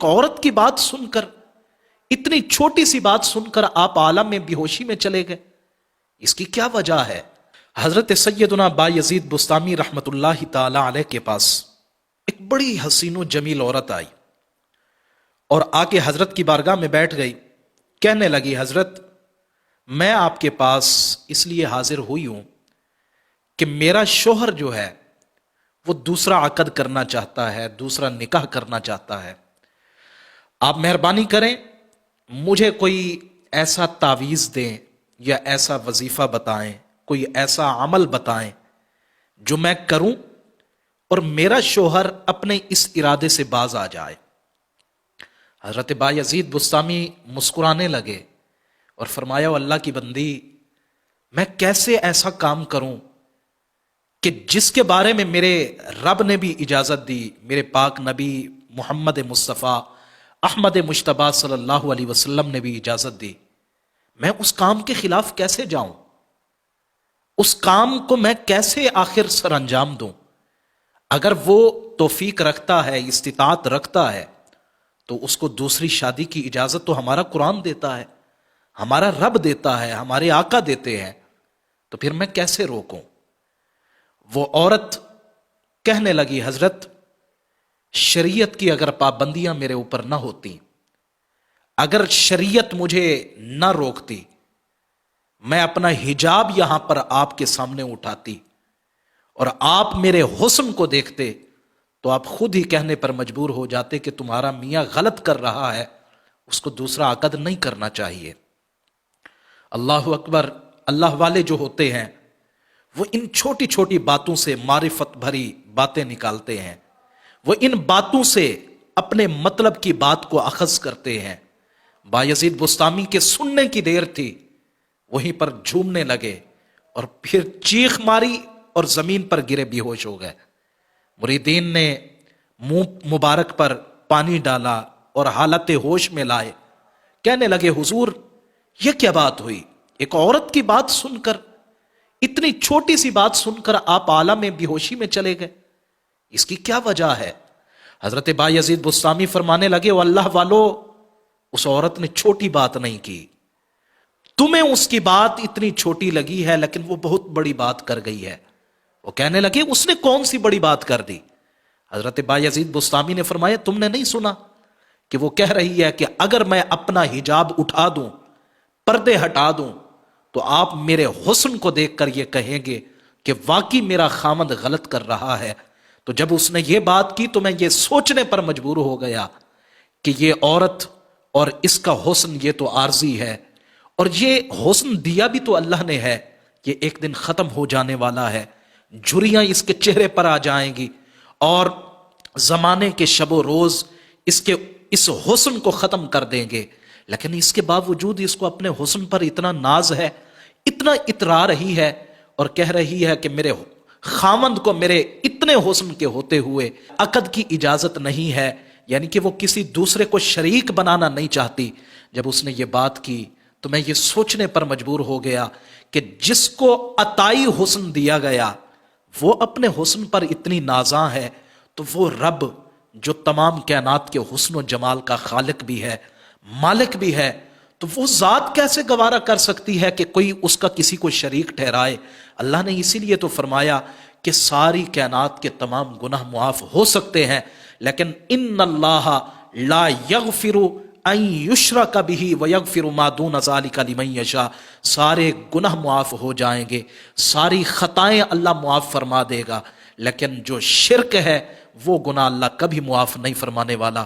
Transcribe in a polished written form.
ایک عورت کی بات سن کر، اتنی چھوٹی سی بات سن کر آپ عالم میں بے ہوشی میں چلے گئے، اس کی کیا وجہ ہے؟ حضرت سیدنا بایزید بسطامی رحمت اللہ تعالی علیہ کے پاس ایک بڑی حسین و جمیل عورت آئی اور آ کے حضرت کی بارگاہ میں بیٹھ گئی. کہنے لگی حضرت میں آپ کے پاس اس لیے حاضر ہوئی ہوں کہ میرا شوہر جو ہے وہ دوسرا عقد کرنا چاہتا ہے، دوسرا نکاح کرنا چاہتا ہے. آپ مہربانی کریں مجھے کوئی ایسا تعویذ دیں یا ایسا وظیفہ بتائیں، کوئی ایسا عمل بتائیں جو میں کروں اور میرا شوہر اپنے اس ارادے سے باز آ جائے. حضرت بایزید بسطامی مسکرانے لگے اور فرمایا اللہ کی بندی، میں کیسے ایسا کام کروں کہ جس کے بارے میں میرے رب نے بھی اجازت دی، میرے پاک نبی محمد مصطفیٰ احمد مجتبیٰ صلی اللہ علیہ وسلم نے بھی اجازت دی، میں اس کام کے خلاف کیسے جاؤں؟ اس کام کو میں کیسے آخر سر انجام دوں؟ اگر وہ توفیق رکھتا ہے، استطاعت رکھتا ہے، تو اس کو دوسری شادی کی اجازت تو ہمارا قرآن دیتا ہے، ہمارا رب دیتا ہے، ہمارے آقا دیتے ہیں، تو پھر میں کیسے روکوں؟ وہ عورت کہنے لگی حضرت شریعت کی اگر پابندیاں میرے اوپر نہ ہوتی، اگر شریعت مجھے نہ روکتی، میں اپنا حجاب یہاں پر آپ کے سامنے اٹھاتی اور آپ میرے حسن کو دیکھتے تو آپ خود ہی کہنے پر مجبور ہو جاتے کہ تمہارا میاں غلط کر رہا ہے، اس کو دوسرا عقد نہیں کرنا چاہیے. اللہ اکبر. اللہ والے جو ہوتے ہیں وہ ان چھوٹی چھوٹی باتوں سے معرفت بھری باتیں نکالتے ہیں، وہ ان باتوں سے اپنے مطلب کی بات کو اخذ کرتے ہیں. بایزید بسطامی کے سننے کی دیر تھی، وہیں پر جھومنے لگے اور پھر چیخ ماری اور زمین پر گرے بے ہوش ہو گئے. مریدین نے منہ مبارک پر پانی ڈالا اور حالت ہوش میں لائے. کہنے لگے حضور یہ کیا بات ہوئی؟ ایک عورت کی بات سن کر، اتنی چھوٹی سی بات سن کر آپ عالم میں بے ہوشی میں چلے گئے، اس کی کیا وجہ ہے؟ حضرت بایزید بسطامی فرمانے لگے او اللہ والو، اس عورت نے چھوٹی بات نہیں کی، تمہیں اس کی بات اتنی چھوٹی لگی ہے لیکن وہ بہت بڑی بات کر گئی ہے. وہ کہنے لگے اس نے کون سی بڑی بات کر دی؟ حضرت بایزید بسطامی نے فرمایا تم نے نہیں سنا کہ وہ کہہ رہی ہے کہ اگر میں اپنا حجاب اٹھا دوں، پردے ہٹا دوں، تو آپ میرے حسن کو دیکھ کر یہ کہیں گے کہ واقعی میرا خامد غلط کر رہا ہے. تو جب اس نے یہ بات کی تو میں یہ سوچنے پر مجبور ہو گیا کہ یہ عورت اور اس کا حسن یہ تو عارضی ہے، اور یہ حسن دیا بھی تو اللہ نے ہے، یہ ایک دن ختم ہو جانے والا ہے، جھریاں اس کے چہرے پر آ جائیں گی اور زمانے کے شب و روز اس حسن کو ختم کر دیں گے. لیکن اس کے باوجود اس کو اپنے حسن پر اتنا ناز ہے، اتنا اترا رہی ہے اور کہہ رہی ہے کہ میرے خامند کو میرے اتنے حسن کے ہوتے ہوئے عقد کی اجازت نہیں ہے، یعنی کہ وہ کسی دوسرے کو شریک بنانا نہیں چاہتی. جب اس نے یہ بات کی تو میں یہ سوچنے پر مجبور ہو گیا کہ جس کو عطائی حسن دیا گیا وہ اپنے حسن پر اتنی نازاں ہے، تو وہ رب جو تمام کائنات کے حسن و جمال کا خالق بھی ہے، مالک بھی ہے، تو وہ ذات کیسے گوارا کر سکتی ہے کہ کوئی اس کا کسی کو شریک ٹھہرائے؟ اللہ نے اسی لیے تو فرمایا کہ ساری کائنات کے تمام گناہ معاف ہو سکتے ہیں، لیکن ان اللہ لا یغفر ان یشرک بہ ویغفر ما دون ذلک لمن یشاء. سارے گناہ معاف ہو جائیں گے، ساری خطائیں اللہ معاف فرما دے گا، لیکن جو شرک ہے وہ گناہ اللہ کبھی معاف نہیں فرمانے والا.